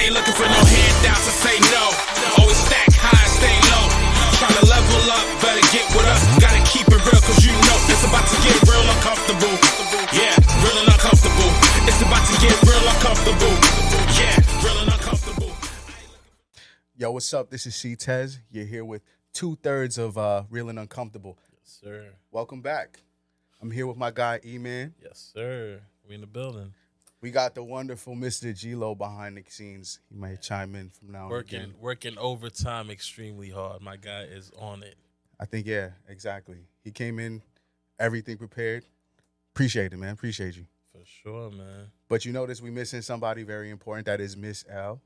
I ain't looking for no handouts to say no. Always stack high and stay low. Tryna level up, better get with us. Gotta keep it real, cause you know it's about to get real uncomfortable. Yeah, real and uncomfortable. It's about to get real uncomfortable. Yeah, real and uncomfortable. Yo, what's up? This is Ctez. You're here with 2/3 of Real and Uncomfortable. Yes, sir. Welcome back. I'm here with my guy, Eman. Yes, sir. We in the building. We got the wonderful Mr. G-Lo behind the scenes. He might chime in from now on. Working overtime extremely hard. My guy is on it. I think, yeah, exactly. He came in, everything prepared. Appreciate it, man. Appreciate you. For sure, man. But you notice we missing somebody very important. That is Miss L.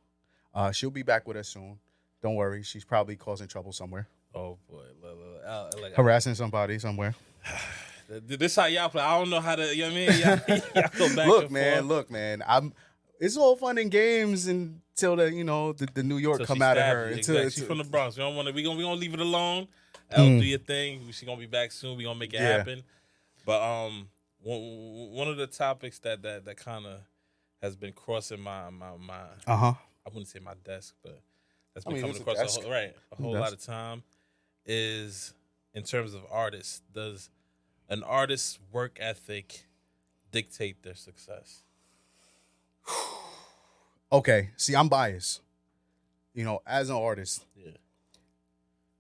She'll be back with us soon. Don't worry. She's probably causing trouble somewhere. Oh, boy. Harassing somebody somewhere. This how y'all play. I don't know how to, you know what I mean? Y'all go back Look, man. It's all fun and games until the New York come out of her. Exactly. She's from the Bronx. We gonna leave it alone. Do your thing. She's gonna be back soon. We gonna make it happen. But one of the topics that kind of has been crossing my I wouldn't say my desk, but that's been coming across a whole lot of time is in terms of artists. Does an artist's work ethic dictate their success? Okay, see, I'm biased. As an artist,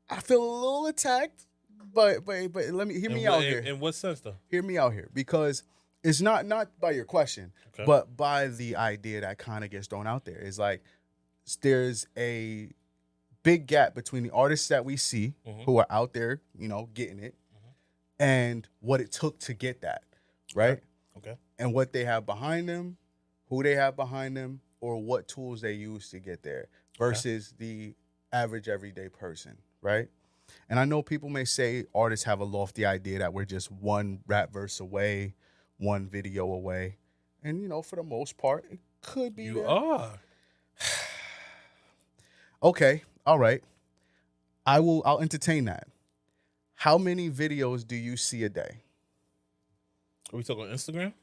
I feel a little attacked, but let me hear me out here. In what sense, though? Hear me out here, because it's not by your question, but by the idea that kind of gets thrown out there. It's like there's a big gap between the artists that we see who are out there, getting it, and what it took to get that, right? Okay. And what they have behind them, who they have behind them, or what tools they use to get there versus the average everyday person, right? And I know people may say artists have a lofty idea that we're just one rap verse away, one video away. And, for the most part, it could be. You are. Okay. All right. I'll entertain that. How many videos do you see a day? Are we talking on Instagram?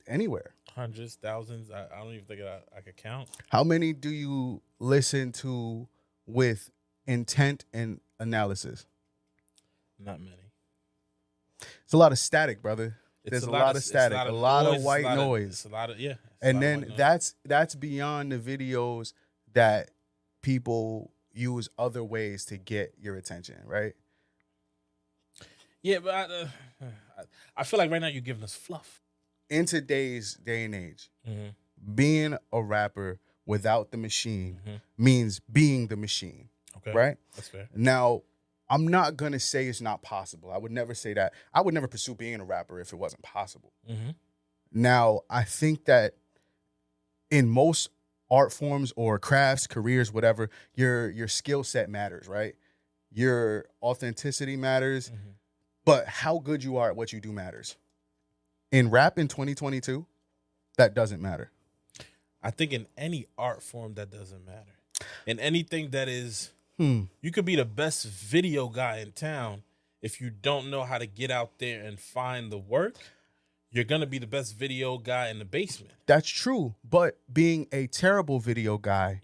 Anywhere. Hundreds, thousands. I don't even think I could count. How many do you listen to with intent and analysis? Not many. It's a lot of static, brother. There's a lot of static, a lot of white noise. It's a lot of And then that's beyond the videos that people use other ways to get your attention, right? Yeah, but I feel like right now you're giving us fluff. In today's day and age, being a rapper without the machine means being the machine, right? That's fair. Now, I'm not going to say it's not possible. I would never say that. I would never pursue being a rapper if it wasn't possible. Now, I think that in most art forms or crafts, careers, whatever, your skill set matters, right? Your authenticity matters, but how good you are at what you do matters. In rap in 2022, that doesn't matter. I think in any art form, that doesn't matter. In anything that is, you could be the best video guy in town. If you don't know how to get out there and find the work, you're going to be the best video guy in the basement. That's true. But being a terrible video guy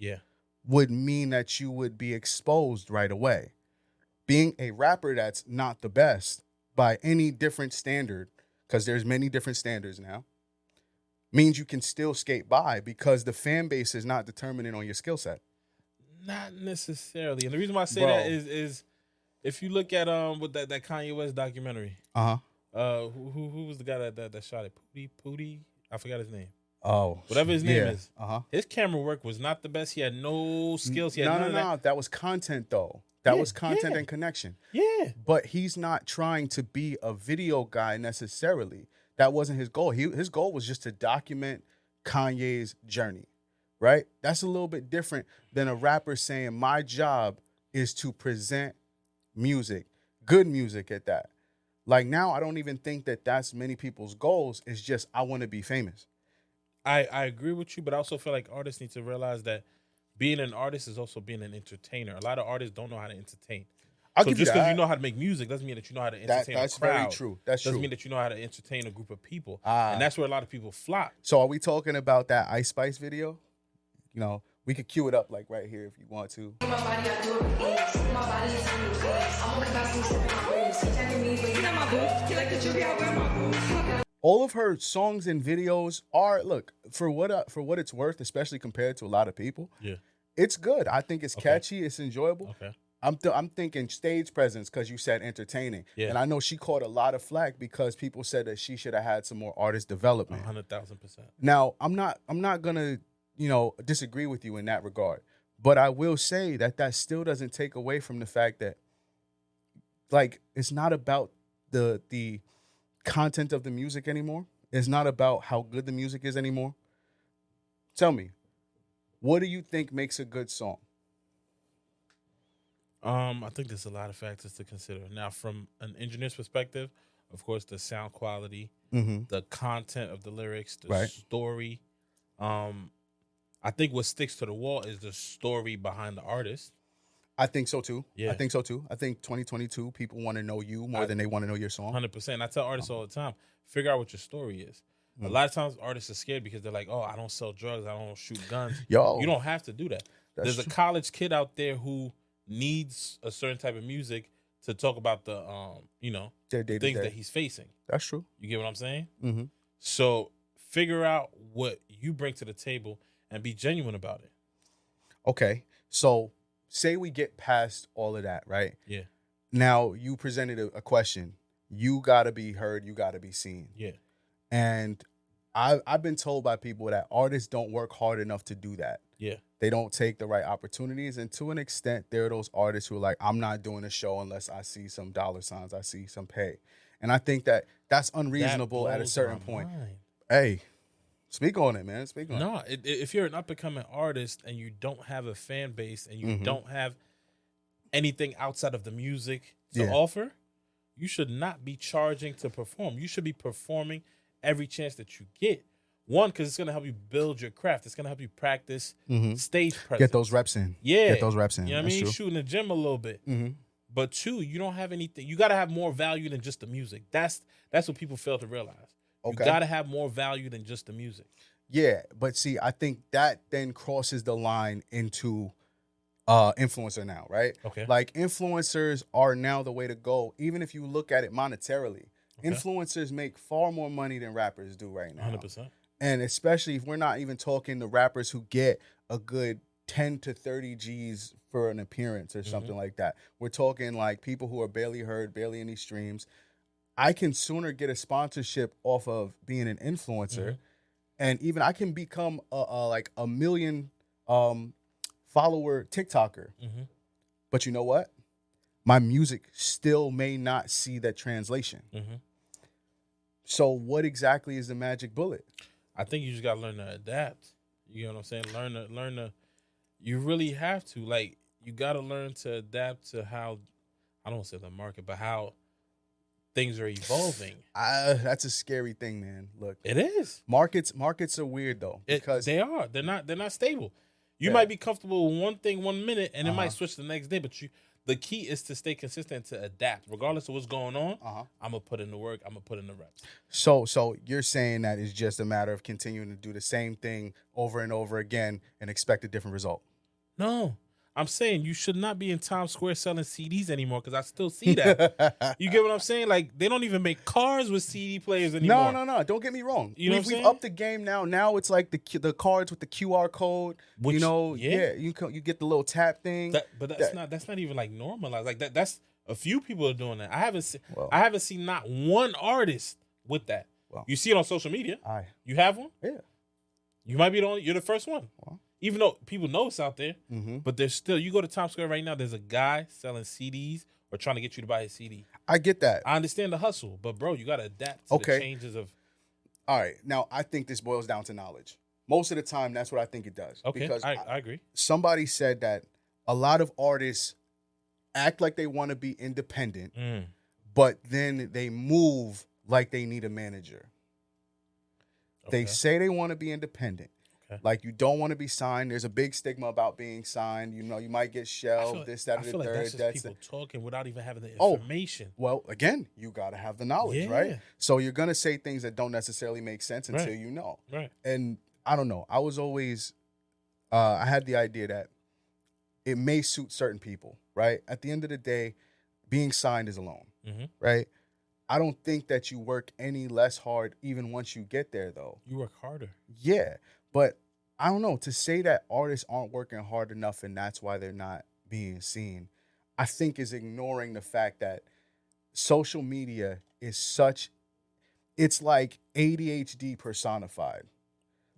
would mean that you would be exposed right away. Being a rapper that's not the best by any different standard, because there's many different standards now, means you can still skate by because the fan base is not determining on your skill set. Not necessarily. And the reason why I say that is if you look at with that Kanye West documentary. Who was the guy that shot it? Pootie? I forgot his name. Oh. Whatever his name is. His camera work was not the best. He had no skills. He had none of that. That was content though. That was content and connection. Yeah. But he's not trying to be a video guy necessarily. That wasn't his goal. His goal was just to document Kanye's journey, right? That's a little bit different than a rapper saying, my job is to present music, good music at that. Like now, I don't even think that that's many people's goals. It's just, I want to be famous. I agree with you, but I also feel like artists need to realize that being an artist is also being an entertainer. A lot of artists don't know how to entertain. So just because you know how to make music doesn't mean that you know how to entertain a crowd. That's very true. Doesn't mean that you know how to entertain a group of people. And that's where a lot of people flop. So are we talking about that Ice Spice video? We could cue it up like right here if you want to. My body, I do it with ease. My body is on the place. I'm on the costume, sipping my breeze. He tagging me, but you know my boo. He like the jewelry, I wear my boo. All of her songs and videos are, look, for what it's worth, especially compared to a lot of people. Yeah. It's good. I think it's catchy. It's enjoyable. Okay. I'm thinking stage presence because you said entertaining. Yeah. And I know she caught a lot of flack because people said that she should have had some more artist development. 100,000%. Now, I'm not gonna, disagree with you in that regard. But I will say that still doesn't take away from the fact that, like, it's not about the content of the music anymore. It's not about how good the music is anymore. Tell me, what do you think makes a good song? I think there's a lot of factors to consider. Now, from an engineer's perspective, of course, the sound quality, the content of the lyrics, the story. I think what sticks to the wall is the story behind the artist. I think so too. Yeah. I think so too. I think 2022, people want to know you more than they want to know your song. 100%. I tell artists all the time, figure out what your story is. A lot of times artists are scared because they're like, oh, I don't sell drugs, I don't shoot guns. Yo. You don't have to do that. There's a college kid out there who needs a certain type of music to talk about the things that he's facing. That's true. You get what I'm saying? Mm-hmm. So figure out what you bring to the table and be genuine about it. Okay. So say we get past all of that, right? Yeah. Now you presented a question. You got to be heard. You got to be seen. Yeah. And I've been told by people that artists don't work hard enough to do that. Yeah. They don't take the right opportunities. And to an extent, there are those artists who are like, I'm not doing a show unless I see some dollar signs, I see some pay. And I think that's unreasonable at a certain point. Hey, speak on it, man. Speak on it. No, if you're an up-and-coming artist and you don't have a fan base and you don't have anything outside of the music to offer, you should not be charging to perform. You should be performing every chance that you get. One, because it's going to help you build your craft. It's going to help you practice stage presence. Get those reps in. Yeah. Get those reps in. You know what I mean? True. Shoot in the gym a little bit. But two, you don't have anything. You got to have more value than just the music. That's what people fail to realize. Okay. You got to have more value than just the music. Yeah, but see, I think that then crosses the line into influencer now, right? Okay. Like influencers are now the way to go, even if you look at it monetarily. Okay. Influencers make far more money than rappers do right now. 100%. And especially if we're not even talking the rappers who get a good 10 to 30 G's for an appearance or something like that. We're talking like people who are barely heard, barely any streams. I can sooner get a sponsorship off of being an influencer, and even I can become a million follower TikToker. But you know what? My music still may not see that translation. So what exactly is the magic bullet? I think you just gotta learn to adapt. You know what I'm saying? Learn to. You really have to. Like, you gotta learn to adapt to how, I don't want to say the market, but how things are evolving. That's a scary thing, man. Look, it is. Markets are weird though, because they are. They're not stable. You might be comfortable with one thing 1 minute, and it might switch the next day. But the key is to stay consistent, to adapt, regardless of what's going on. I'm gonna put in the work. I'm gonna put in the reps. So you're saying that it's just a matter of continuing to do the same thing over and over again and expect a different result? No, I'm saying you should not be in Times Square selling CDs anymore, because I still see that. You get what I'm saying? Like, they don't even make cars with CD players anymore. No. Don't get me wrong. You know what I'm saying? We've upped the game now. Now it's like the cards with the QR code. Which, you get the little tap thing. But that's not even like normalized. Like that's a few people are doing that. I haven't seen not one artist with that. Well, you see it on social media. You have one? Yeah. You might be you're the first one. Well, even though people know it's out there, but there's still, you go to Times Square right now, there's a guy selling CDs or trying to get you to buy his CD. I get that. I understand the hustle, but bro, you got to adapt to the changes of. All right. Now, I think this boils down to knowledge. Most of the time, that's what I think it does. Okay, because I agree. Somebody said that a lot of artists act like they want to be independent, but then they move like they need a manager. Okay. They say they want to be independent. Okay. Like, you don't want to be signed. There's a big stigma about being signed. You know, you might get shelved, this, that, or the third. Like that's just people talking without even having the information. Well, again, you got to have the knowledge, right? So you're going to say things that don't necessarily make sense until you know. Right. And I don't know. I was always I had the idea that it may suit certain people, right? At the end of the day, being signed is a loan, right? I don't think that you work any less hard even once you get there, though. You work harder. Yeah, but I don't know. To say that artists aren't working hard enough and that's why they're not being seen, I think is ignoring the fact that social media is it's like ADHD personified.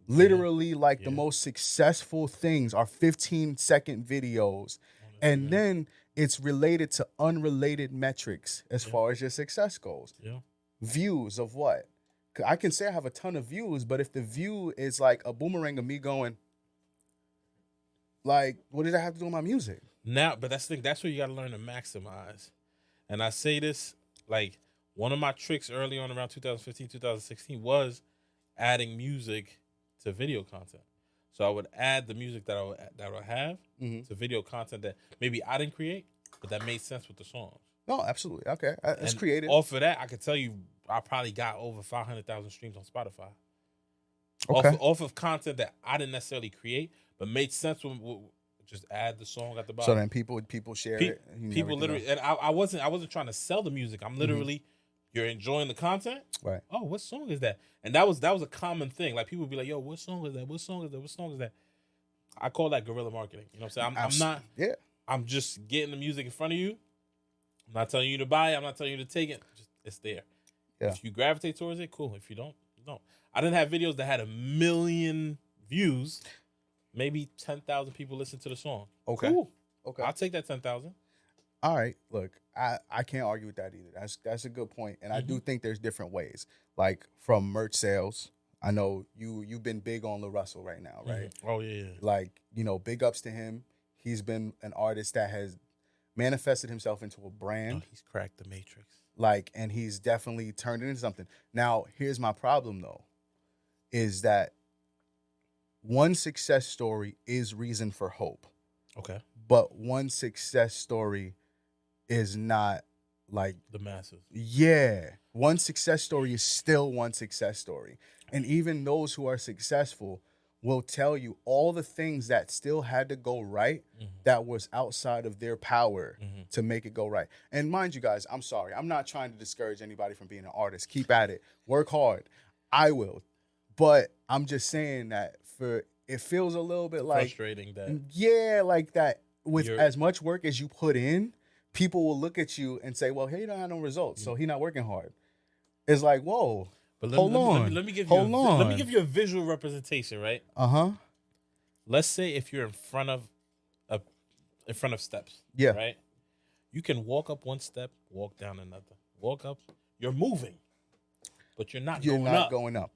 Literally, like the most successful things are 15-second videos. And then it's related to unrelated metrics as far as your success goes. Yeah. Views of what? 'Cause I can say I have a ton of views, but if the view is like a boomerang of me going, like, what does that have to do with my music? Now, but that's the thing. That's where you got to learn to maximize. And I say this, like, one of my tricks early on around 2015, 2016 was adding music to video content. So I would add the music that I would have to video content that maybe I didn't create, but that made sense with the songs. No, absolutely. Okay. It's And creative. Off of that, I could tell you I probably got over 500,000 streams on Spotify. Okay. Off of content that I didn't necessarily create, but made sense when just add the song at the So bottom. then people share it. and People everything literally, else. and I wasn't trying to sell the music. I'm literally, you're enjoying the content. Right. Oh, what song is that? And that was a common thing. Like people would be like, "Yo, what song is that? What song is that? What song is that?" I call that guerrilla marketing. You know what I'm saying? I'm not. Yeah. I'm just getting the music in front of you. I'm not telling you to buy it. I'm not telling you to take it. Just, it's there. Yeah. If you gravitate towards it, cool. If you don't, you don't. I didn't have videos that had 1 million views. Maybe 10,000 people listen to the song. Okay. Cool. Okay. I'll take that 10,000. All right. Look, I can't argue with that either. That's a good point. And I do think there's different ways. Like from merch sales. I know you've been big on Lil Russell right now, right? Oh yeah. Like, big ups to him. He's been an artist that has manifested himself into a brand. Oh, he's cracked the matrix. Like, and he's definitely turned it into something. Now, here's my problem though, is that one success story is reason for hope. Okay. But one success story is not like, The masses. yeah, one success story is still one success story. And even those who are successful will tell you all the things that still had to go right that was outside of their power to make it go right. And mind you guys, I'm sorry. I'm not trying to discourage anybody from being an artist. Keep at it. Work hard. I will. But I'm just saying that it feels a little bit like Frustrating that. yeah, like that with You're- as much work as you put in, people will look at you and say, well, he don't have no results, so he not working hard. It's like, whoa, But hold on. Let me give Hold you. on. Let me give you a visual representation, right? Uh-huh. Let's say if you're in front of steps. Yeah. Right. You can walk up one step, walk down another. Walk up. You're moving, but you're not You're going not up. going up.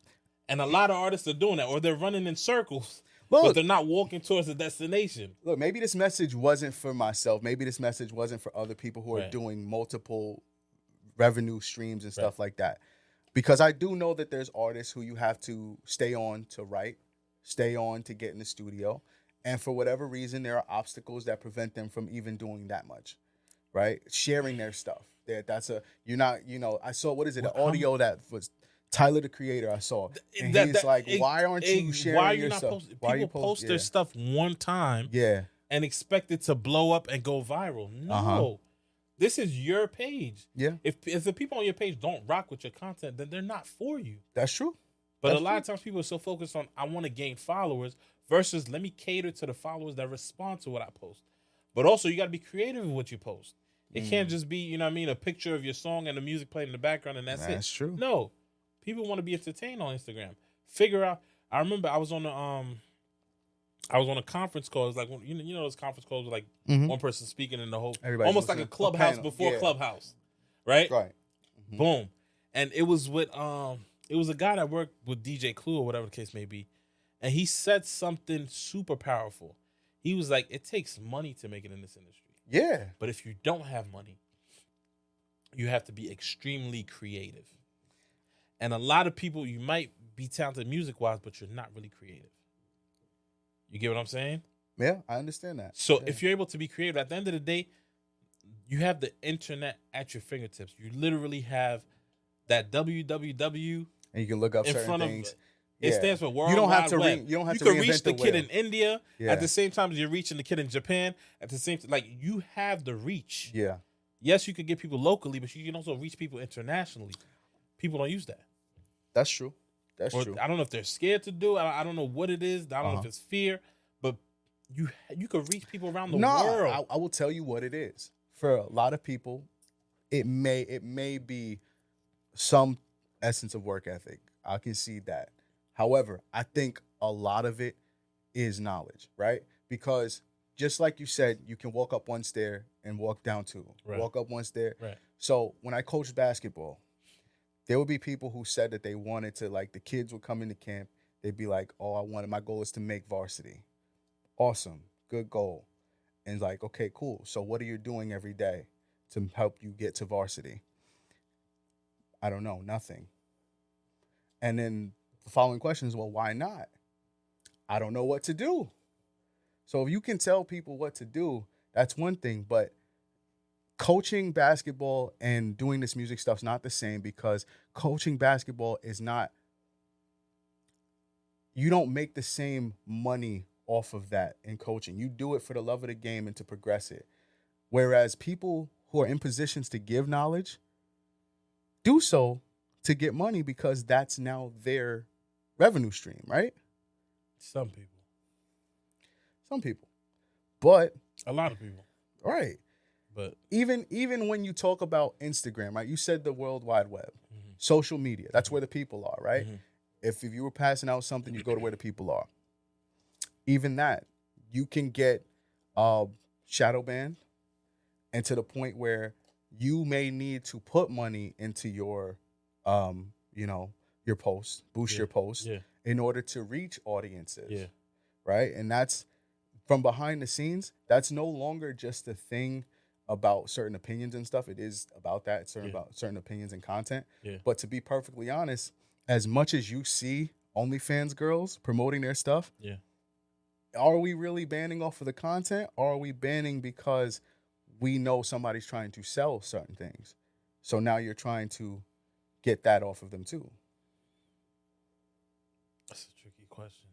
And a lot of artists are doing that, or they're running in circles, Look. but they're not walking towards the destination. Look, maybe this message wasn't for myself. Maybe this message wasn't for other people who are Right. doing multiple revenue streams and stuff like that. Because I do know that there's artists who you have to stay on to write, stay on to get in the studio. And for whatever reason, there are obstacles that prevent them from even doing that much, right? Sharing their stuff. I saw, what is it, the audio that was Tyler, the Creator, I saw. And he's like, why aren't you sharing why are you your not stuff? posting? Why People you post their yeah. stuff one time Yeah. and expect it to blow up and go viral. No. Uh-huh. This is your page. Yeah. If the people on your page don't rock with your content, then they're not for you. That's true. But That's a lot of times people are so focused on I want to gain followers versus let me cater to the followers that respond to what I post. But also you got to be creative in what you post. It can't just be, a picture of your song and the music playing in the background and that's it. That's true. No. People want to be entertained on Instagram. Figure out. I remember I was on a conference call. It was like those conference calls with like one person speaking in the whole Everybody's almost like a listening. clubhouse Panel. before Yeah. Clubhouse. Right? Right. Boom. And it was with it was a guy that worked with DJ Clue or whatever the case may be. And he said something super powerful. He was like, it takes money to make it in this industry. Yeah. But if you don't have money, you have to be extremely creative. And a lot of people, you might be talented music-wise, but you're not really creative. You get what I'm saying? Yeah, I understand that. So if you're able to be creative, at the end of the day, you have the internet at your fingertips. You literally have that www And you can look up in certain front things. of It Yeah. stands for World You don't have Wide to Web. you don't have to can reinvent reach the the kid wheel. in India Yeah. at the same time as you're reaching the kid in Japan. At the same time, like you have the reach. Yeah. Yes, you can get people locally, but you can also reach people internationally. People don't use that. That's true. That's Or true. I don't know if they're scared to do it. I don't know what it is. I don't know if it's fear, but you could reach people around the world. I will tell you what it is. For a lot of people, it may be some essence of work ethic. I can see that. However, I think a lot of it is knowledge, right? Because just like you said, you can walk up one stair and walk down two. Right. Walk up one stair. Right. So when I coached basketball, there would be people who said that they wanted to, like, the kids would come into camp. They'd be like, oh, my goal is to make varsity. Awesome. Good goal. And like, okay, cool. So what are you doing every day to help you get to varsity? I don't know, nothing. And then the following question is, well, why not? I don't know what to do. So if you can tell people what to do, that's one thing. But coaching basketball and doing this music stuff is not the same, because coaching basketball is not, you don't make the same money off of that in coaching. You do it for the love of the game and to progress it. Whereas people who are in positions to give knowledge do so to get money, because that's now their revenue stream, right? Some people. Some people. But A lot of people. right. But Even when you talk about Instagram, right? You said the World Wide Web, social media. That's where the people are, right? If you were passing out something, you go to where the people are. Even that, you can get shadow banned, and to the point where you may need to put money into your, your post, boost your post, in order to reach audiences. Yeah. Right. And that's from behind the scenes. That's no longer just a thing about certain opinions and stuff. It is about that. It's about certain opinions and content. Yeah. But to be perfectly honest, as much as you see OnlyFans girls promoting their stuff, Yeah. are we really banning off of the content, or are we banning because we know somebody's trying to sell certain things? So now you're trying to get that off of them too. That's a tricky question.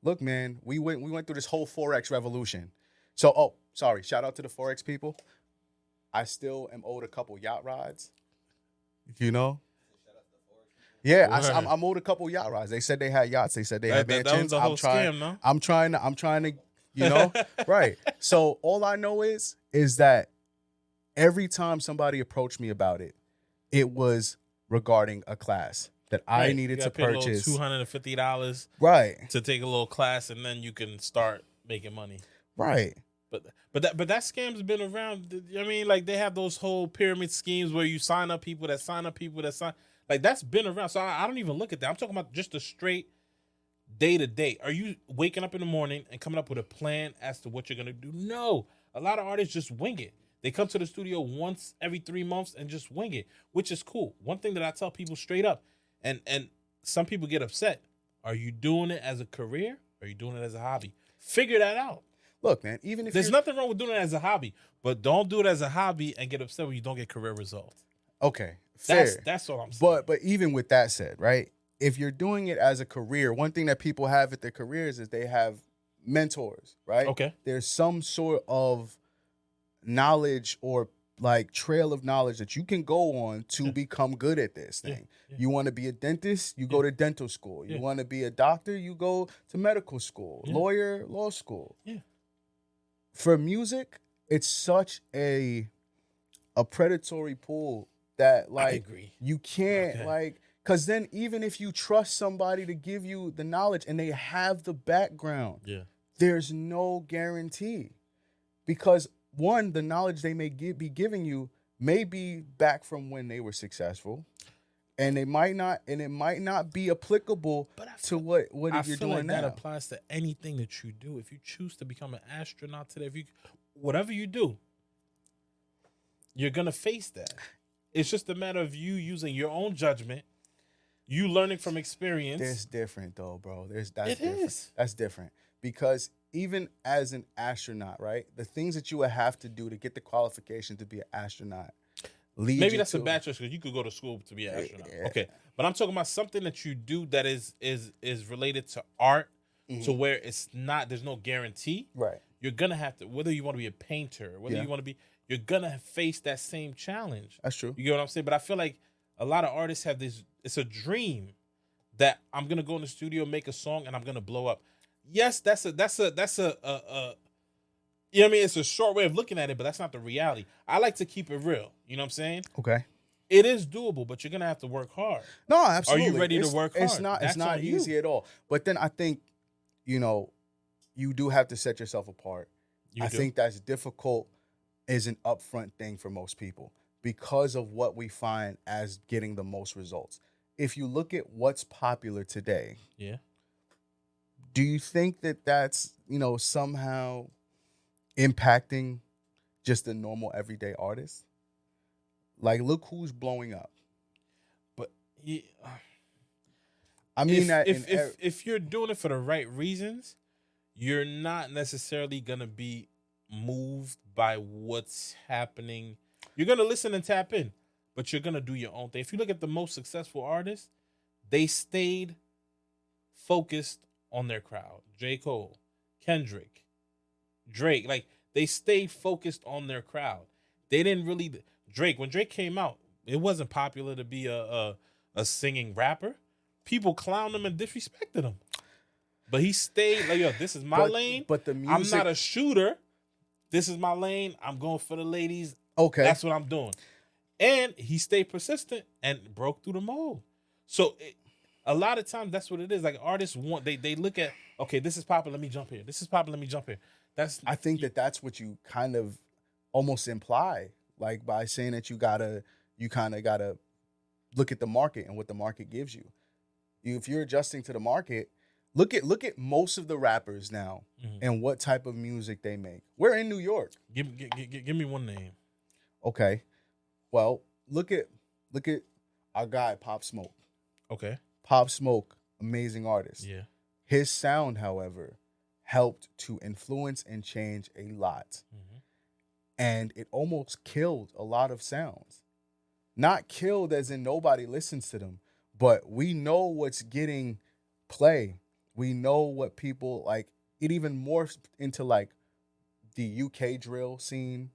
Look, man, we went through this whole Forex revolution. So, sorry, shout out to the Forex people. I still am owed a couple yacht rides. You know? Yeah, I'm owed a couple yacht rides. They said they had yachts. They said they had That was mansions. the whole scam, no? I'm trying to, you know, right. So all I know is that every time somebody approached me about it, it was regarding a class that I needed to purchase. $250 Right. to take a little class, and then you can start making money. Right. But that scam's been around. I mean, like, they have those whole pyramid schemes where you sign up people that sign. Like, that's been around. So I don't even look at that. I'm talking about just a straight day to day. Are you waking up in the morning and coming up with a plan as to what you're gonna do? No. A lot of artists just wing it. They come to the studio once every 3 months and just wing it, which is cool. One thing that I tell people straight up, and some people get upset. Are you doing it as a career? Or are you doing it as a hobby? Figure that out. Look, man, even if There's nothing wrong with doing it as a hobby, but don't do it as a hobby and get upset when you don't get career results. Okay, fair. That's all I'm saying. But even with that said, right? If you're doing it as a career, one thing that people have at their careers is they have mentors, right? Okay. There's some sort of knowledge or like trail of knowledge that you can go on to become good at this thing. You want to be a dentist, you go to dental school. You want to be a doctor, you go to medical school. Lawyer, law school. Yeah. For music, it's such a predatory pool that, like, I agree. you can't like, because then even if you trust somebody to give you the knowledge and they have the background, there's no guarantee, because one, the knowledge they may be giving you may be back from when they were successful, and it might not be applicable to what you're doing like now. That applies to anything that you do. If you choose to become an astronaut today, whatever you do, you're gonna face that. It's just a matter of you using your own judgment, you learning from experience. It's different though, bro. It different. is. That's different, because even as an astronaut, right? The things that you would have to do to get the qualification to be an astronaut. lead Maybe you that's to a bachelor's because you could go to school to be an astronaut. Yeah. Okay, but I'm talking about something that you do that is related to art, to where it's not. There's no guarantee. Right. You're gonna have to, whether you want to be a painter, whether Yeah. you want to be, you're gonna face that same challenge. That's true. You get what I'm saying? But I feel like a lot of artists have this. It's a dream that I'm gonna go in the studio, make a song, and I'm gonna blow up. Yes, that's a you know what I mean? It's a short way of looking at it, but that's not the reality. I like to keep it real. You know what I'm saying? Okay. It is doable, but you're gonna have to work hard. No, absolutely. Are you ready to It's- work It's hard? not. That's It's not on you. easy at all. But then I think, you do have to set yourself apart. You I do. think that's difficult is an upfront thing for most people because of what we find as getting the most results. If you look at what's popular today, Yeah. do you think that that's, somehow impacting just the normal everyday artist? Like, look who's blowing up. But yeah, I mean if you're doing it for the right reasons, you're not necessarily gonna be moved by what's happening. You're gonna listen and tap in, but you're gonna do your own thing. If you look at the most successful artists, they stayed focused on their crowd. J. Cole, Kendrick, Drake, like they stayed focused on their crowd. They didn't really Drake. When Drake came out, it wasn't popular to be a singing rapper. People clowned him and disrespected him. But he stayed like, yo, this is my lane. But the music, I'm not a shooter. This is my lane. I'm going for the ladies. okay. That's what I'm doing. And he stayed persistent and broke through the mold. So a lot of times that's what it is. Like artists want, they look at, okay, this is popular, let me jump here. This is popular, let me jump here. I think that's what you kind of almost imply, like by saying that you kind of gotta look at the market and what the market gives you. If you're adjusting to the market, look at most of the rappers now and what type of music they make. We're in New York. Give me one name. Okay. Well, look at our guy Pop Smoke. Okay. Pop Smoke, amazing artist. Yeah. His sound, however, helped to influence and change a lot. And it almost killed a lot of sounds. Not killed as in nobody listens to them, but we know what's getting play. We know what people like. It even morphed into like the UK drill scene.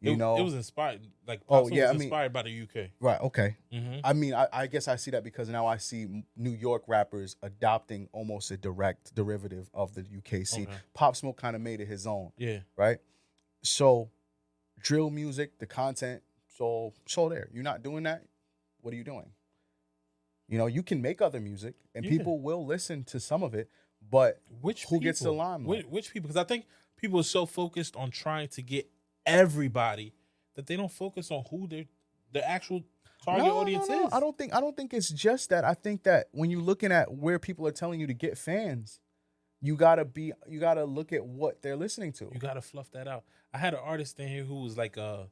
It was inspired. Like, Pop Smoke was I mean, inspired by the UK. right. Okay. Mm-hmm. I mean, I guess I see that because now I see New York rappers adopting almost a direct derivative of the UK scene. Okay. Pop Smoke kind of made it his own, Yeah. right? So, drill music, the content, so there. You're not doing that. What are you doing? You can make other music, and people will listen to some of it, but who gets the limelight? Which people? Because I think people are so focused on trying to get everybody that they don't focus on who their actual target audience is. I don't think it's just that. I think that when you're looking at where people are telling you to get fans, you gotta look at what they're listening to. You gotta fluff that out. I had an artist in here who was like a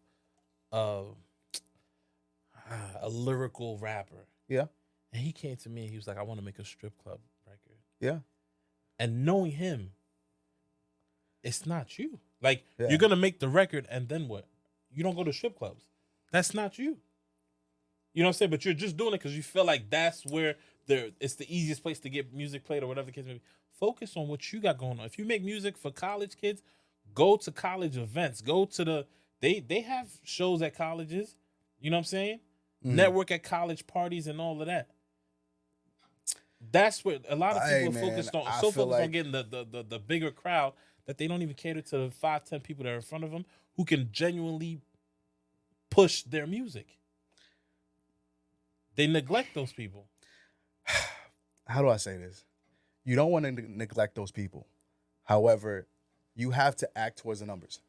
lyrical rapper. Yeah. And he came to me and he was like, I want to make a strip club record. Yeah. And knowing him, it's not you. Like, Yeah. you're going to make the record and then what? You don't go to strip clubs. That's not you. You know what I'm saying? But you're just doing it because you feel like that's where it's the easiest place to get music played or whatever the case may be. Focus on what you got going on. If you make music for college kids, go to college events. Go to they have shows at colleges. You know what I'm saying? Network at college parties and all of that. That's what a lot of people are focused on. So focused on getting the bigger crowd that they don't even cater to the 5-10 people that are in front of them who can genuinely push their music. They neglect those people. How do I say this? You don't want to neglect those people. However, you have to act towards the numbers.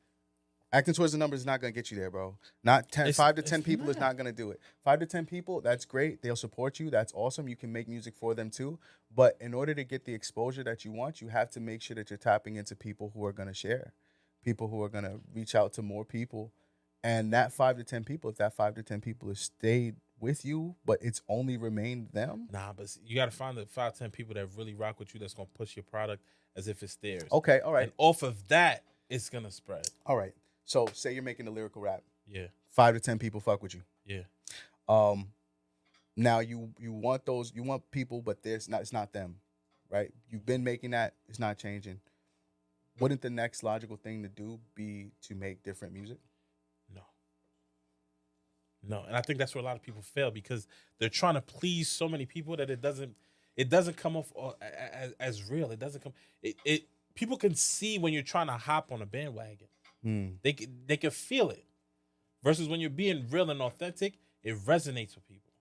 Acting towards the numbers is not going to get you there, bro. 5 to 10 people is not going to do it. 5 to 10 people, that's great. They'll support you. That's awesome. You can make music for them too. But in order to get the exposure that you want, you have to make sure that you're tapping into people who are going to share, people who are going to reach out to more people. And that 5 to 10 people, if that 5 to 10 people have stayed with you, but it's only remained them. Nah, but you got to find the 5-10 people that really rock with you that's going to push your product as if it's theirs. Okay, all right. And off of that, it's going to spread. All right. So say you're making a lyrical rap. Yeah. 5 to 10 people fuck with you. Yeah. Yeah. Now you want people, but it's not them, right? You've been making that, it's not changing. Wouldn't the next logical thing to do be to make different music? No, and I think that's where a lot of people fail because they're trying to please so many people that it doesn't come off as real. It doesn't come. It people can see when you're trying to hop on a bandwagon. They can feel it. Versus when you're being real and authentic, it resonates with people.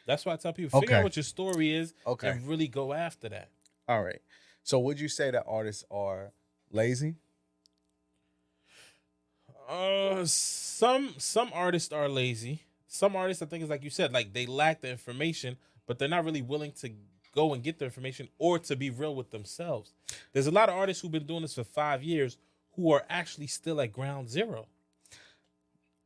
That's why I tell people figure out what your story is and really go after that. All right. So would you say that artists are lazy? Some artists are lazy. Some artists, I think, is like you said, like they lack the information, but they're not really willing to go and get the information or to be real with themselves. There's a lot of artists who've been doing this for 5 years who are actually still at ground zero.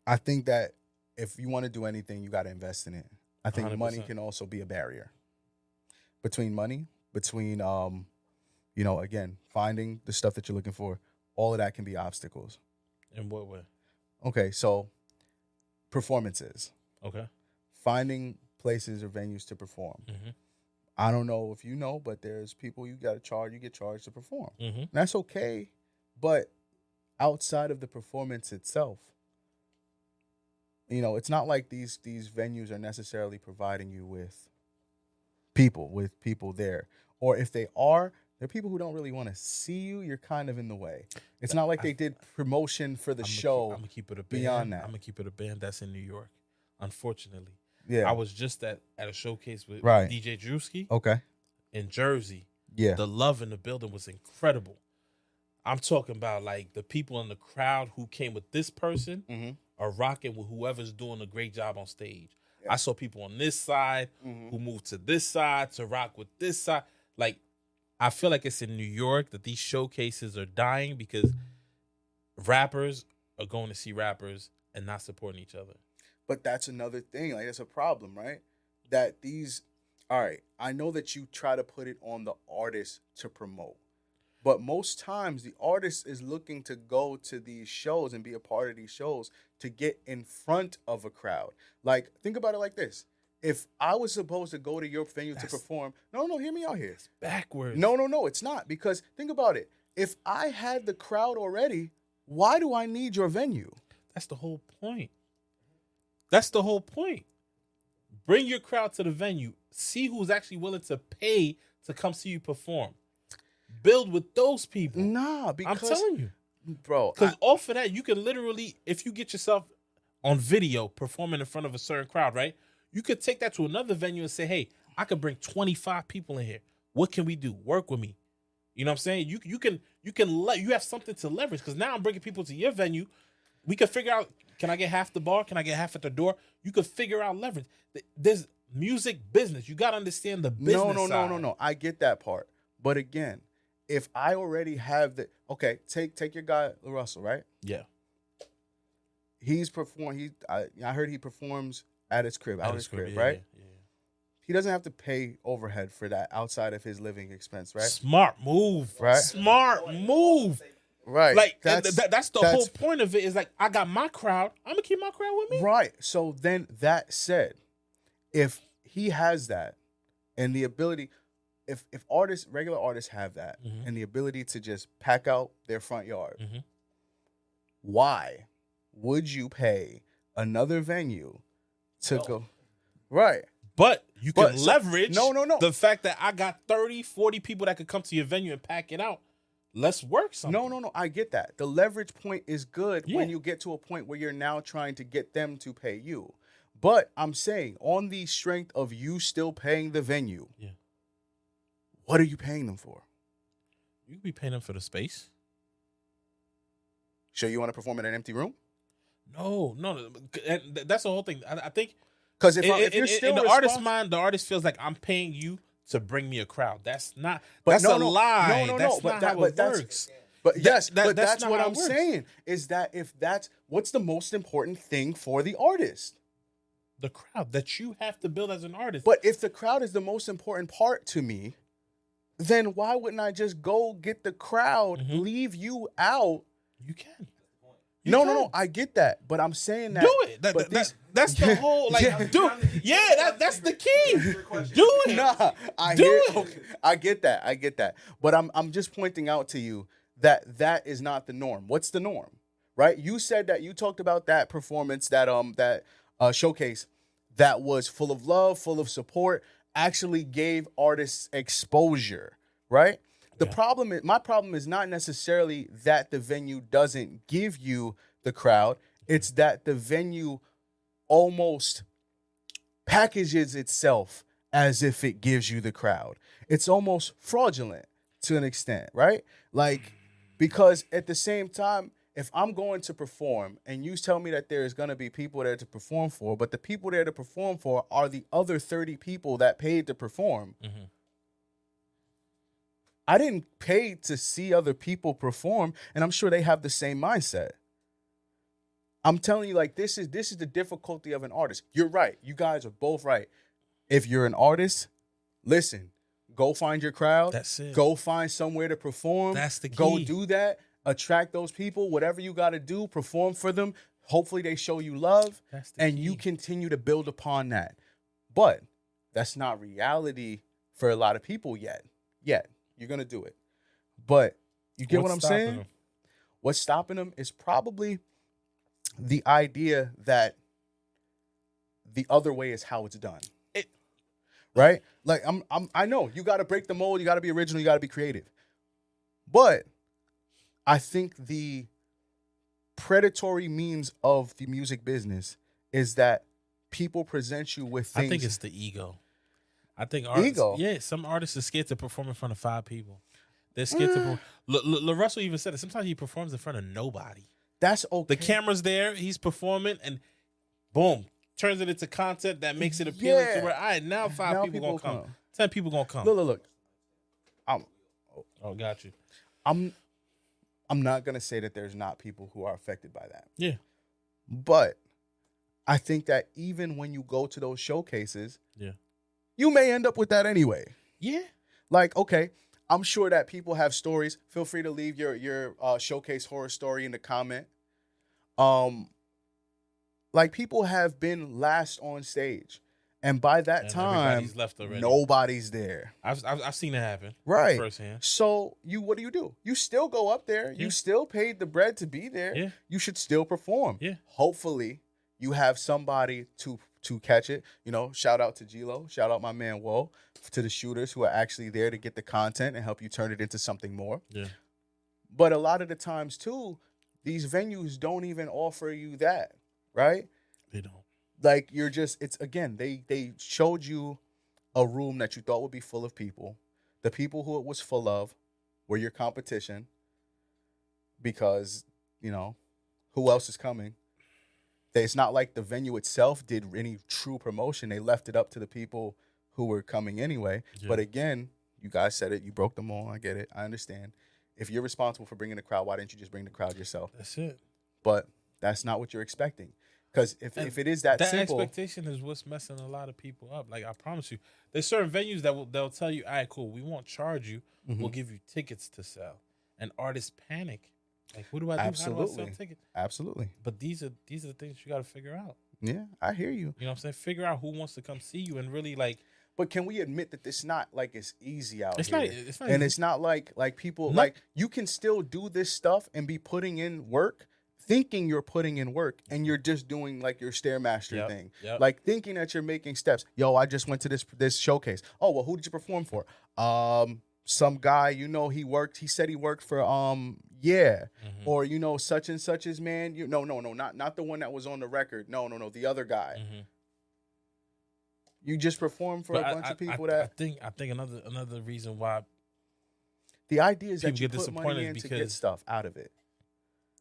I think that if you want to do anything, you got to invest in it. I think 100%. money can also be a barrier. Between again, finding the stuff that you're looking for, all of that can be obstacles. In what way? Okay, so performances. Okay. Finding places or venues to perform. Mm-hmm. I don't know if you know, but there's people you get charged to perform. Mm-hmm. That's okay, but outside of the performance itself, it's not like these venues are necessarily providing you with people there. Or if they are, they're people who don't really want to see you. You're kind of in the way. It's not like they did promotion for the show. I'm gonna keep it a band. Beyond that. I'm gonna keep it a band that's in New York. Unfortunately, yeah. I was just at a showcase with Right. DJ Drewski Okay. in Jersey. Yeah. The love in the building was incredible. I'm talking about like the people in the crowd who came with this person are rocking with whoever's doing a great job on stage. Yeah. I saw people on this side who moved to this side to rock with this side. Like, I feel like it's in New York that these showcases are dying because rappers are going to see rappers and not supporting each other. But that's another thing. Like, that's a problem, right? All right, I know that you try to put it on the artist to promote. But most times the artist is looking to go to these shows and be a part of these shows to get in front of a crowd. Like, think about it like this. If I was supposed to go to your venue to perform, no, hear me out here. It's backwards. No, it's not. Because think about it. If I had the crowd already, why do I need your venue? That's the whole point. That's the whole point. Bring your crowd to the venue. See who's actually willing to pay to come see you perform. Build with those people. Nah, because I'm telling you. Bro. Because off of that, you can literally, if you get yourself on video performing in front of a certain crowd, right? You could take that to another venue and say, hey, I could bring 25 people in here. What can we do? Work with me. You know what I'm saying? You have something to leverage because now I'm bringing people to your venue. We could figure out, can I get half the bar? Can I get half at the door? You could figure out leverage. There's music business. You got to understand the business side. No. I get that part. But again, if I already have take your guy Russell, right? Yeah. He's performed. I heard he performs at his crib, out his crib, yeah, right? Yeah. He doesn't have to pay overhead for that outside of his living expense, right? Smart move, right? Smart move, right? Like that's the whole point of it. Is like I got my crowd. I'm gonna keep my crowd with me, right? So then that said, if he has that and the ability. If regular artists have that and the ability to just pack out their front yard, why would you pay another venue to go? Right. But you can leverage the fact that I got 30, 40 people that could come to your venue and pack it out. Let's work something. No. I get that. The leverage point is good when you get to a point where you're now trying to get them to pay you. But I'm saying on the strength of you still paying the venue. Yeah. What are you paying them for? You could be paying them for the space. Sure you want to perform in an empty room? No. That's the whole thing. I think because if you're still in the artist's mind, the artist feels like I'm paying you to bring me a crowd. That's not. That's a lie. No. That's not how it works. But that's what I'm saying. Is that if that's what's the most important thing for the artist? The crowd that you have to build as an artist. But if the crowd is the most important part to me, then why wouldn't I just go get the crowd, leave you out? You can. No. I get that, but I'm saying that. Do it. That's the whole like. Yeah. That's the key. Do it. Nah, I get that. But I'm just pointing out to you that is not the norm. What's the norm, right? You said that you talked about that performance, that showcase that was full of love, full of support, actually gave artists exposure, right? My problem is not necessarily that the venue doesn't give you the crowd. It's that the venue almost packages itself as if it gives you the crowd. It's almost fraudulent to an extent, right? Like, because at the same time, if I'm going to perform and you tell me that there's going to be people there to perform for, but the people there to perform for are the other 30 people that paid to perform, I didn't pay to see other people perform, and I'm sure they have the same mindset. I'm telling you, like, this is the difficulty of an artist. You're right. You guys are both right. If you're an artist, listen, go find your crowd. That's it. Go find somewhere to perform. That's the key. Go do that. Attract those people. Whatever you got to do, perform for them. Hopefully they show you love. That's the and key. You continue to build upon that. But that's not reality for a lot of people yet. You're going to do it. But you get what I'm saying? Them? What's stopping them is probably the idea that the other way is how it's done. Right? Like I know you got to break the mold, you got to be original, you got to be creative. But I think the predatory means of the music business is that people present you with things. I think it's the ego. I think artists, some artists are scared to perform in front of 5 people. They're scared to perform. Russell even said it. Sometimes he performs in front of nobody. That's okay. The camera's there, he's performing, and boom, turns it into content that makes it appealing to where, all right, now 5 people gonna come. 10 people gonna come. Look. Got you. I'm not gonna say that there's not people who are affected by that. Yeah. But I think that even when you go to those showcases, yeah, you may end up with that anyway. Yeah. Like, okay, I'm sure that people have stories. Feel free to leave your showcase horror story in the comment. Like, people have been last on stage, and by that time, nobody's there. I've seen it happen, right, firsthand. So what do? You still go up there. Yeah. You still paid the bread to be there. Yeah. You should still perform. Yeah. Hopefully, you have somebody to catch it. You know, shout out to G-Lo, shout out my man Woe, to the shooters who are actually there to get the content and help you turn it into something more. Yeah. But a lot of the times too, these venues don't even offer you that, right? They don't. Like, they showed you a room that you thought would be full of people. The people who it was full of were your competition because, who else is coming? It's not like the venue itself did any true promotion. They left it up to the people who were coming anyway. Yeah. But again, you guys said it. You broke them all. I get it. I understand. If you're responsible for bringing the crowd, why didn't you just bring the crowd yourself? That's it. But that's not what you're expecting. Because if it is that simple, that expectation is what's messing a lot of people up. Like, I promise you, there's certain venues that they'll tell you, all right, cool, we won't charge you. We'll give you tickets to sell. And artists panic. Like, what do I do? Absolutely. How do I sell tickets? Absolutely. But these are the things you got to figure out. Yeah, I hear you. You know what I'm saying? Figure out who wants to come see you and really, like. But can we admit that it's not like it's easy out here? It's not and easy. It's not like people, like, you can still do this stuff and be putting in work, thinking you're putting in work, and you're just doing like your Stairmaster thing. Yep. Like, thinking that you're making steps. Yo, I just went to this showcase. Oh, well, who did you perform for? Some guy, he said he worked for or such and such as man. Not the one that was on the record. No, the other guy. You just perform for a bunch of people I think another reason why the idea is that you get put money in to get stuff out of it.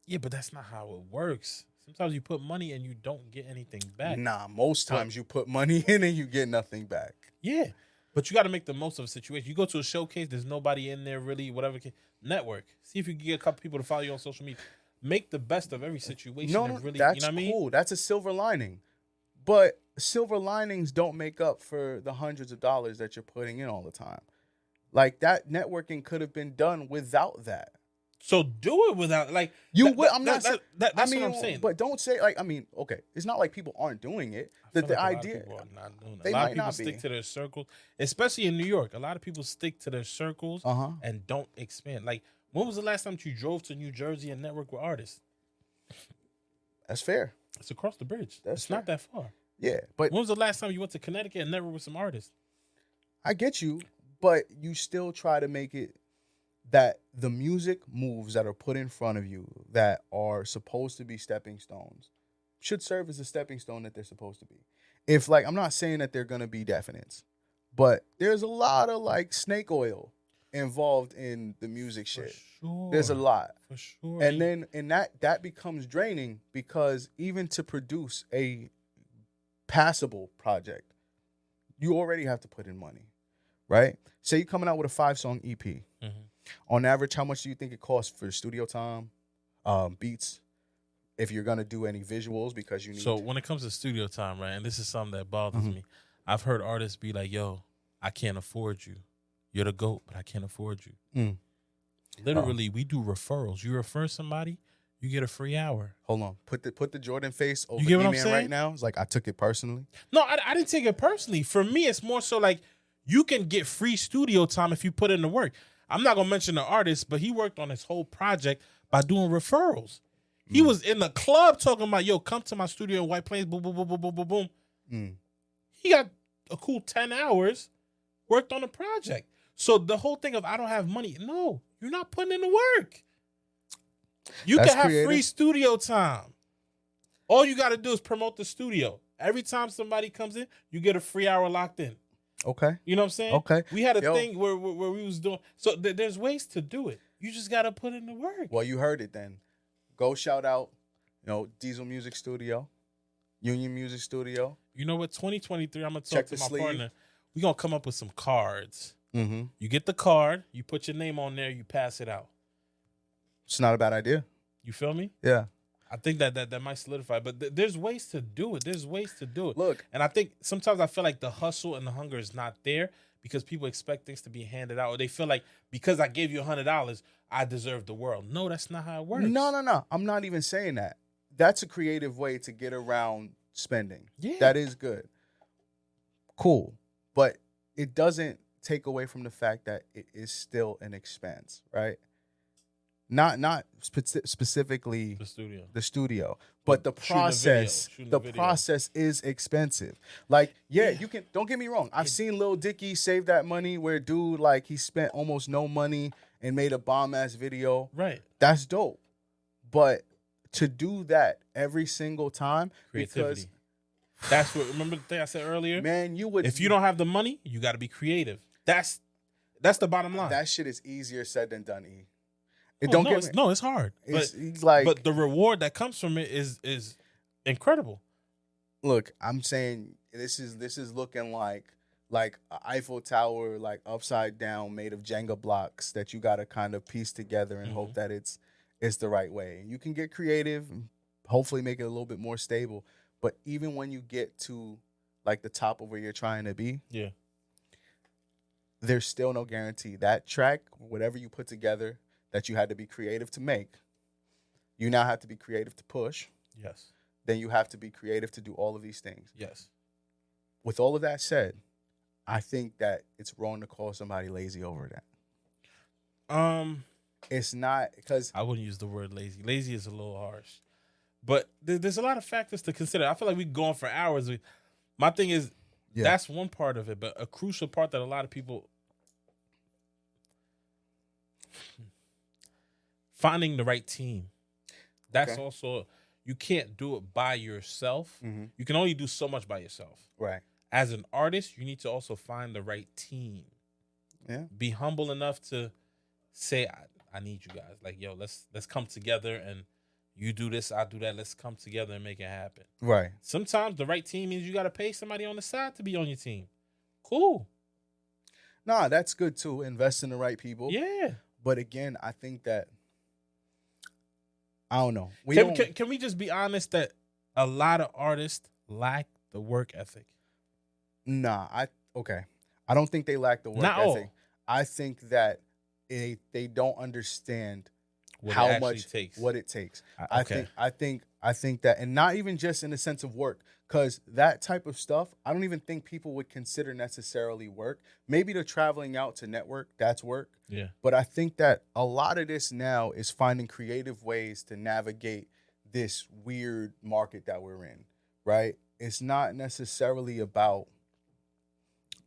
Yeah, but that's not how it works. Sometimes you put money and you don't get anything back. Nah, most times you put money in and you get nothing back. Yeah. But you got to make the most of a situation. You go to a showcase, there's nobody in there really, whatever. Network. See if you can get a couple people to follow you on social media. Make the best of every situation. No, really, that's you know what I mean? Cool. That's a silver lining. But silver linings don't make up for the hundreds of dollars that you're putting in all the time. Like, that networking could have been done without that. So do it without like You that- would. that- I'm not. that- that- that's I mean, what I'm saying. but don't say like. I mean, okay. It's not like people aren't doing it. I The feel like a lot of idea. people are not doing it. They A lot might of people not stick be. to their circles, especially in New York. A lot of people stick to their circles Uh-huh. and don't expand. Like, when was the last time you drove to New Jersey and networked with artists? That's fair. It's across the bridge. That's It's not that far. Yeah, but When was the last time you went to Connecticut and networked with some artists? I get you. But you still try to make it that the music moves that are put in front of you that are supposed to be stepping stones should serve as a stepping stone that they're supposed to be. If like I'm not saying that they're gonna be definites, but there's a lot of like snake oil involved in the music shit. Sure. There's a lot. For sure. And then that becomes draining because even to produce a passable project, you already have to put in money, right? Say you're coming out with a 5-song EP. Mhm. On average, how much do you think it costs for studio time, beats, if you're gonna do any visuals because you need So when it comes to studio time, right, and this is something that bothers Mm-hmm. me, I've heard artists be like, "Yo, I can't afford you. You're the GOAT, but I can't afford you." Mm. Literally, we do referrals. You refer somebody, you get a free hour. Hold on, put the Jordan face over You get what I'm E-Man saying? right now. It's like I took it personally. No, I didn't take it personally. For me, it's more so like you can get free studio time if you put in the work. I'm not gonna mention the artist, but he worked on his whole project by doing referrals. He was in the club talking about, "Yo, come to my studio in White Plains." Boom, boom, boom, boom, boom, boom, boom. Mm. He got a cool 10 hours worked on the project. So the whole thing of I don't have money, no, you're not putting in the work. You That's can have creative. free studio time. All you got to do is promote the studio. Every time somebody comes in, you get a free hour locked in. Okay. You know what I'm saying? Okay. We had a Yo. thing where we was doing. So there's ways to do it. You just got to put in the work. Well, you heard it then. Go shout out, Diesel Music Studio, Union Music Studio. You know what? 2023, I'm going to Check talk to the my sleeve. partner. We're going to come up with some cards. Mm-hmm. You get the card, you put your name on there, you pass it out. It's not a bad idea. You feel me? Yeah. I think that might solidify, but there's ways to do it. There's ways to do it. Look. And I think sometimes I feel like the hustle and the hunger is not there because people expect things to be handed out, or they feel like because I gave you $100, I deserve the world. No, that's not how it works. No. I'm not even saying that. That's a creative way to get around spending. Yeah. That is good. Cool. But it doesn't take away from the fact that it is still an expense, right? Not specifically The studio. but the Shooting a video, process. shooting The a video. process is expensive. Like, yeah, Yeah. you can. Don't get me wrong. I've seen Lil Dicky save that money where dude like he spent almost no money and made a bomb ass video. Right. That's dope. But to do that every single time, Creativity. That's what. Remember the thing I said earlier? because man, you would. If you don't have the money, you got to be creative. That's the bottom line. that shit is easier said than done. E. Oh, Don't no, get it's, me. no, it's hard. It's like But the reward that comes from it is incredible. look, I'm saying this is looking like an Eiffel Tower, like upside down, made of Jenga blocks that you got to kind of piece together and hope that it's the right way. You can get creative and hopefully make it a little bit more stable. But even when you get to like the top of where you're trying to be, Yeah. there's still no guarantee. That track, whatever you put together, that you had to be creative to make, you now have to be creative to push. Yes. Then you have to be creative to do all of these things. Yes. With all of that said, I think that it's wrong to call somebody lazy over that. It's not because I wouldn't use the word lazy. Lazy is a little harsh, but there's a lot of factors to consider. I feel like we go on for hours. My thing is that's one part of it, but a crucial part that a lot of people finding the right team. That's Okay. also you can't do it by yourself. You can only do so much by yourself. right. As an artist, you need to also find the right team. Yeah. Be humble enough to say, I need you guys. Like, yo, let's come together and you do this, I do that. Let's come together and make it happen. Right. Sometimes the right team means you got to pay somebody on the side to be on your team. Cool. Nah, that's good too. Invest in the right people. Yeah. But again, I think that I don't know. Can we just be honest that a lot of artists lack the work ethic? Nah, I don't think they lack the work Not all. ethic. I think that they don't understand how much takes. what it takes. Okay. I think that, and not even just in the sense of work, because that type of stuff, I don't even think people would consider necessarily work. Maybe they're traveling out to network, that's work. Yeah. But I think that a lot of this now is finding creative ways to navigate this weird market that we're in, right? It's not necessarily about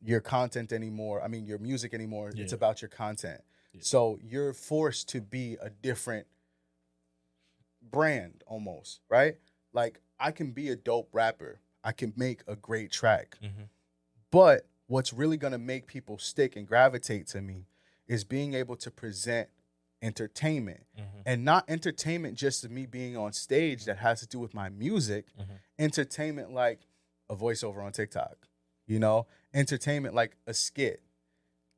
your content anymore. I mean, your music anymore. Yeah. It's about your content. Yeah. So you're forced to be a different brand almost, right? Like, I can be a dope rapper. I can make a great track. Mm-hmm. But what's really going to make people stick and gravitate to me is being able to present entertainment. Mm-hmm. And not entertainment just to me being on stage that has to do with my music. Mm-hmm. Entertainment like a voiceover on TikTok, you know? Entertainment like a skit.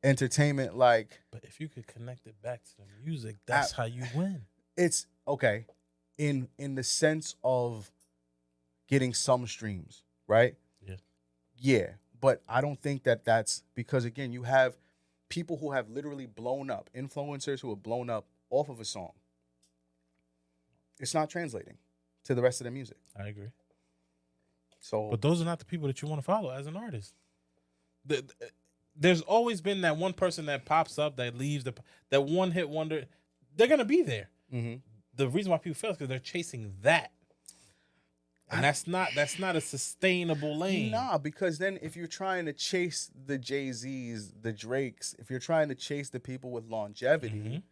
Entertainment like... But if you could connect it back to the music, that's how you win. It's, okay, in the sense of getting some streams, right? Yeah. Yeah, but I don't think that that's... Because, again, you have people who have literally blown up, influencers who have blown up off of a song. It's not translating to the rest of the music. I agree. So, But those are not the people that you want to follow as an artist. There's always been that one person that pops up, that leaves, that one hit wonder. They're going to be there. mhm. The reason why people fail is because they're chasing that. And that's not a sustainable lane. Nah, because then if you're trying to chase the Jay-Z's, the Drakes, if you're trying to chase the people with longevity, Mhm.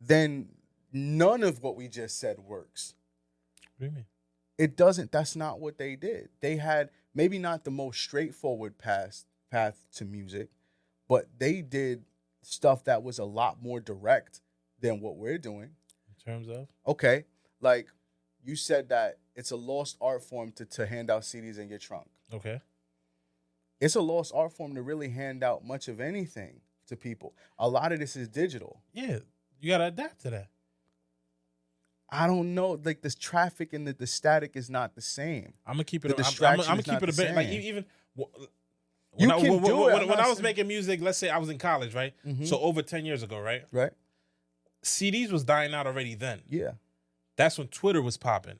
then none of what we just said works. What do you mean? It doesn't. That's not what they did. They had maybe not the most straightforward path to music, but they did stuff that was a lot more direct than what we're doing. In terms of? Okay, like you said that it's a lost art form to hand out CDs in your trunk. Okay. It's a lost art form to really hand out much of anything to people. A lot of this is digital. Yeah. You got to adapt to that. I don't know. Like, this traffic and the static is not the same. I'm gonna keep it. The I'm gonna distraction keep is not it a the bit. Like same. even You when I, can do it. I'm when not I was saying- making music. Let's say I was in college, right? Mhm. So over 10 years ago, right? Right? CDs was dying out already then. Yeah. That's when Twitter was popping.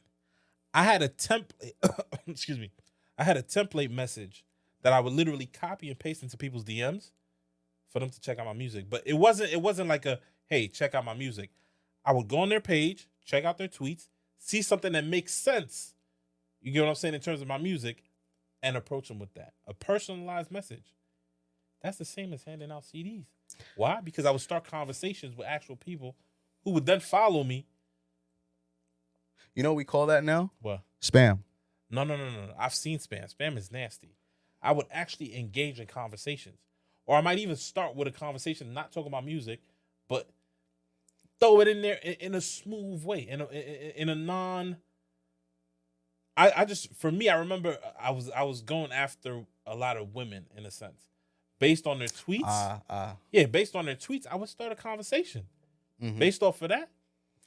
I had a template. Excuse me. I had a template message that I would literally copy and paste into people's DMs for them to check out my music. But it wasn't like a, hey, check out my music. I would go on their page, check out their tweets, see something that makes sense. You get what I'm saying in terms of my music, and approach them with that. A personalized message. That's the same as handing out CDs. Why? Because I would start conversations with actual people who would then follow me. You know what we call that now? What? Spam. No. I've seen spam. Spam is nasty. I would actually engage in conversations. Or I might even start with a conversation, not talking about music, but throw it in there in a smooth way, in a non... I just, for me, I remember I was going after a lot of women in a sense. Based on their tweets. Yeah, based on their tweets, I would start a conversation. Mhm. Based off of that.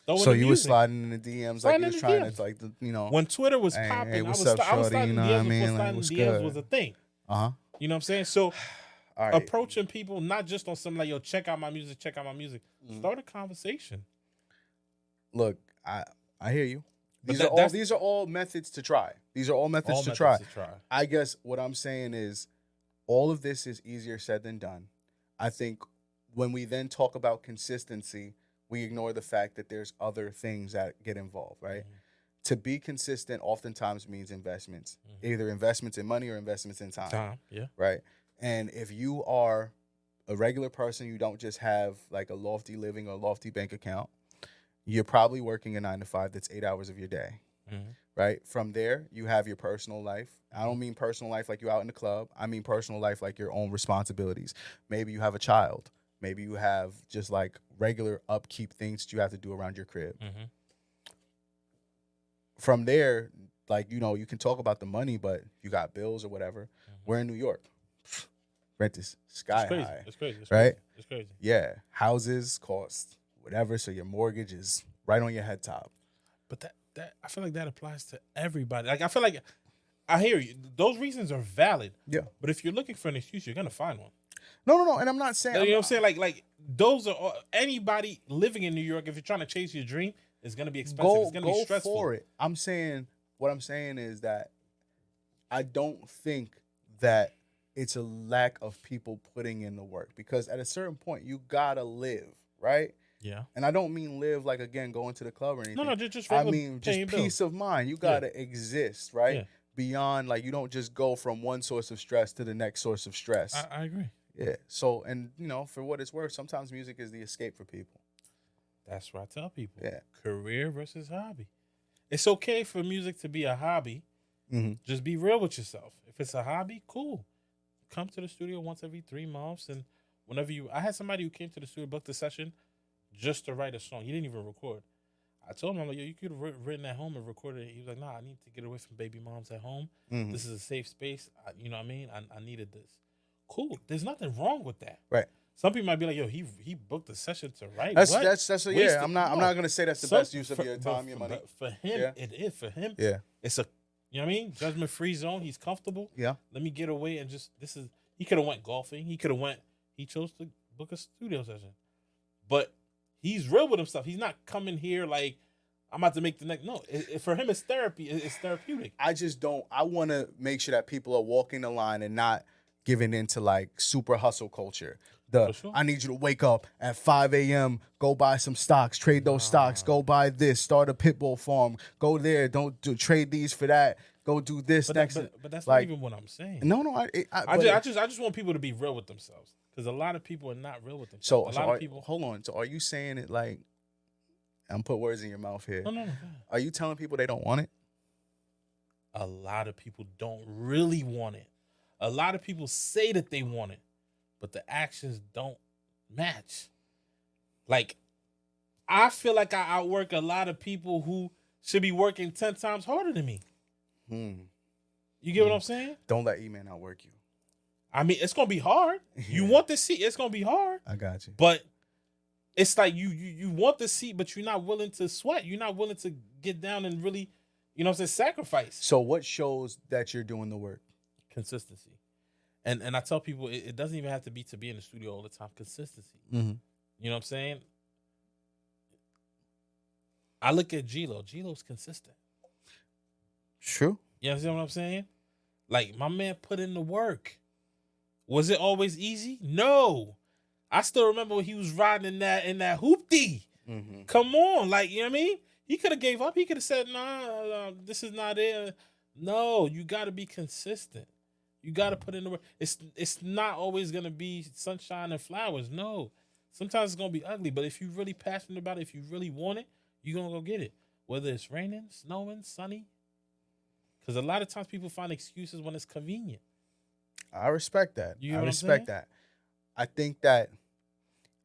So you were sliding in the DMs like you was trying to, like, When Twitter was Hey, popping, hey, I what's was up, shorty? sliding You know DMs what I before mean? Like, sliding what's DMs good? was a thing. Uh-huh. You know what I'm saying? So All right. approaching people, not just on something like, yo, check out my music. Mm-hmm. Start a conversation. Look, I hear you. But These are all methods to try. These are all methods to try. I guess what I'm saying is all of this is easier said than done. I think when we then talk about consistency, we ignore the fact that there's other things that get involved, right? Mm-hmm. To be consistent oftentimes means investments, either investments in money or investments in time, Yeah. right? And if you are a regular person, you don't just have like a lofty living or lofty bank account, you're probably working a 9-to-5 that's 8 hours of your day, right? From there, you have your personal life. I don't mean personal life like you're out in the club. I mean personal life like your own responsibilities. Maybe you have a child. Maybe you have just like regular upkeep things that you have to do around your crib. From there, like, you know, you can talk about the money, but you got bills or whatever. We're in New York. Rent is sky high. It's crazy. Right? It's crazy. Yeah. Houses cost whatever, so your mortgage is right on your head top. But that I feel like that applies to everybody. Like, I feel like I hear you. Those reasons are valid. Yeah. But if you're looking for an excuse, you're gonna find one. No, and I'm not saying. You know what I'm saying? Like those are anybody living in New York. If you're trying to chase your dream, it's gonna be expensive. It's gonna be stressful. Go for it. What I'm saying is that I don't think that it's a lack of people putting in the work, because at a certain point you gotta live, right? Yeah. And I don't mean live like, again, going to the club or anything. No, just I regular mean just paying peace bills. of mind. You gotta exist, right? Yeah. Beyond, like, you don't just go from one source of stress to the next source of stress. I agree. Yeah. So, and for what it's worth, sometimes music is the escape for people. That's what I tell people. Yeah. Career versus hobby. It's okay for music to be a hobby. Mm-hmm. Just be real with yourself. If it's a hobby, cool. Come to the studio once every 3 months, and whenever I had somebody who came to the studio, booked a session just to write a song. He didn't even record. I told him, I'm like, yo, you could have written at home and recorded it. He was like, nah, I need to get away from baby moms at home. Mm-hmm. This is a safe space. You know what I mean? I needed this. Cool. There's nothing wrong with that. Right. Some people might be like, yo, he booked a session to write. That's Wasted. I'm not gonna say that's the best use of your time, your money. But for him, it is. For him, Yeah. it's a, you know what I mean? Judgment free zone. He's comfortable. Yeah. Let me get away and just, he could have went golfing. He chose to book a studio session. But he's real with himself. He's not coming here like, I'm about to make the next. No, for him, it's therapy. It's therapeutic. I want to make sure that people are walking the line and not giving into like super hustle culture. Sure. I need you to wake up at 5 a.m., go buy some stocks, trade those stocks, go buy this, start a pit bull farm, go there, trade these for that, go do this next. But that's like, not even what I'm saying. No, I just want people to be real with themselves, because a lot of people are not real with themselves. Hold on. So are you saying it like, I'm put words in your mouth here. No. Are you telling people they don't want it? A lot of people don't really want it. A lot of people say that they want it, but the actions don't match. Like, I feel like I outwork a lot of people who should be working 10 times harder than me. You get what I'm saying? Don't let E-Man outwork you. I mean, it's going to be hard. You want the seat, it's going to be hard. I got you. But it's like you want the seat, but you're not willing to sweat. You're not willing to get down and really, you know what I'm saying, sacrifice. So what shows that you're doing the work? Consistency. And I tell people, it doesn't even have to be in the studio all the time. Consistency. Mm-hmm. You know what I'm saying? I look at G-Lo. G-Lo's consistent. True. You understand what I'm saying? Like, my man put in the work. Was it always easy? No. I still remember when he was riding in that hoopty. Mm-hmm. Come on. Like, you know what I mean? He could have gave up. He could have said, nah, this is not it. No, you got to be consistent. You got to put in the work. It's not always going to be sunshine and flowers. No. Sometimes it's going to be ugly. But if you're really passionate about it, if you really want it, you're going to go get it. Whether it's raining, snowing, sunny. Because a lot of times people find excuses when it's convenient. I respect that. You know I what I'm respect saying? that. I think that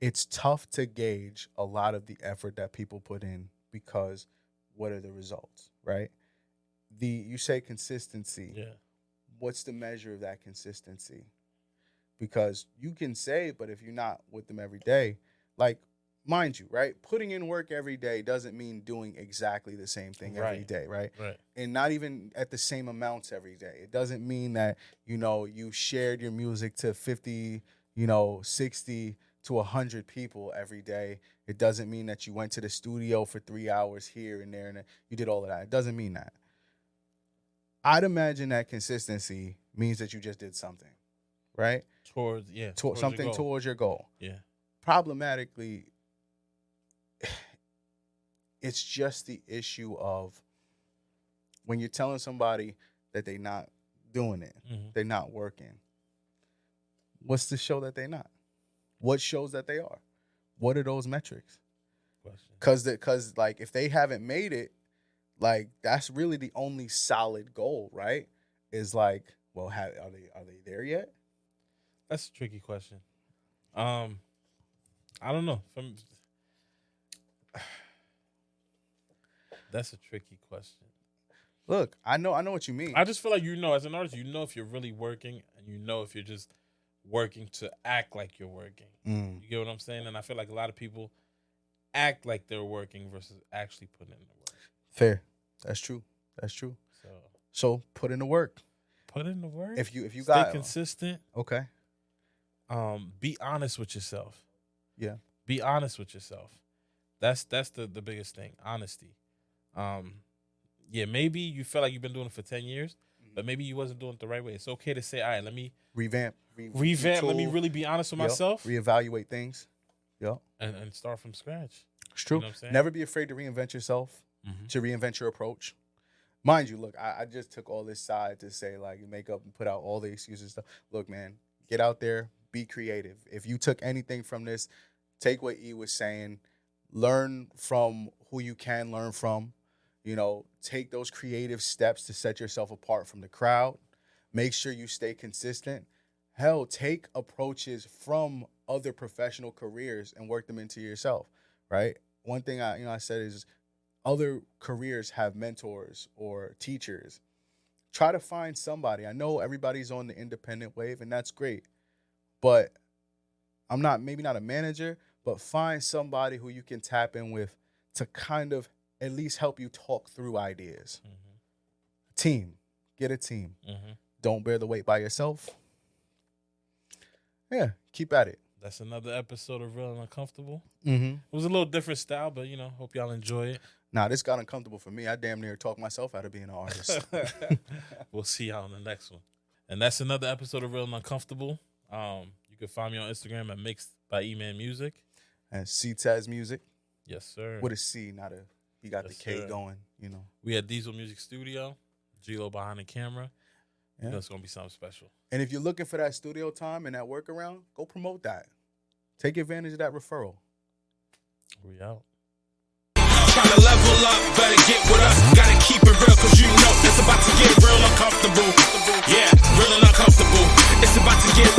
it's tough to gauge a lot of the effort that people put in, because what are the results, right? You say consistency. Yeah. What's the measure of that consistency? Because you can say it, but if you're not with them every day, like, mind you, right? Putting in work every day doesn't mean doing exactly the same thing every day, right? Right. And not even at the same amounts every day. It doesn't mean that, you shared your music to 50, 60 to 100 people every day. It doesn't mean that you went to the studio for 3 hours here and there and you did all of that. It doesn't mean that. I'd imagine that consistency means that you just did something, right? Towards something towards your goal. Yeah. Problematically, it's just the issue of when you're telling somebody that they're not doing it, they're not working. What's to show that they're not? What shows that they are? What are those metrics? Because like, if they haven't made it, like, that's really the only solid goal, right? Is like, well, are they there yet? That's a tricky question. I don't know. That's a tricky question. Look, I know what you mean. I just feel like, as an artist, if you're really working, and if you're just working to act like you're working. You get what I'm saying? And I feel like a lot of people act like they're working versus actually putting in the work. Fair. That's true. So put in the work. Put in the work. If you Stay got consistent. Okay. be honest with yourself. Yeah. Be honest with yourself. That's the biggest thing. Honesty. Yeah, maybe you feel like you've been doing it for 10 years, but maybe you wasn't doing it the right way. It's okay to say, all right, let me revamp. Let me really be honest with myself. Reevaluate things. Yep. And start from scratch. It's true. You know what I'm saying? Never be afraid to reinvent yourself, to reinvent your approach. Mind you, look, I just took all this side to say, like, you make up and put out all the excuses and stuff. Look, man, get out there, be creative. If you took anything from this, take what E was saying, learn from who you can learn from. You know, take those creative steps to set yourself apart from the crowd. Make sure you stay consistent. Hell, take approaches from other professional careers and work them into yourself, right? One thing I said is other careers have mentors or teachers. Try to find somebody. I know everybody's on the independent wave, and that's great. But I'm maybe not a manager, but find somebody who you can tap in with to kind of at least help you talk through ideas. Team. Get a team. Don't bear the weight by yourself. Yeah, keep at it. That's another episode of Real and Uncomfortable. Mm-hmm. It was a little different style, but, hope y'all enjoy it. Nah, this got uncomfortable for me. I damn near talked myself out of being an artist. We'll see y'all in the next one. And that's another episode of Real and Uncomfortable. You can find me on Instagram at Mixed by Eman Music. And Ctez Music. Yes, sir. With a C, not a... He got Yes, the K sir. going, We at Diesel Music Studio. G-Lo behind the camera. Yeah. It's going to be something special. And if you're looking for that studio time and that workaround, go promote that. Take advantage of that referral. We out. Trying to level up, better get with us. Gotta keep it real, cause you know it's about to get real uncomfortable. Yeah, real and uncomfortable. It's about to get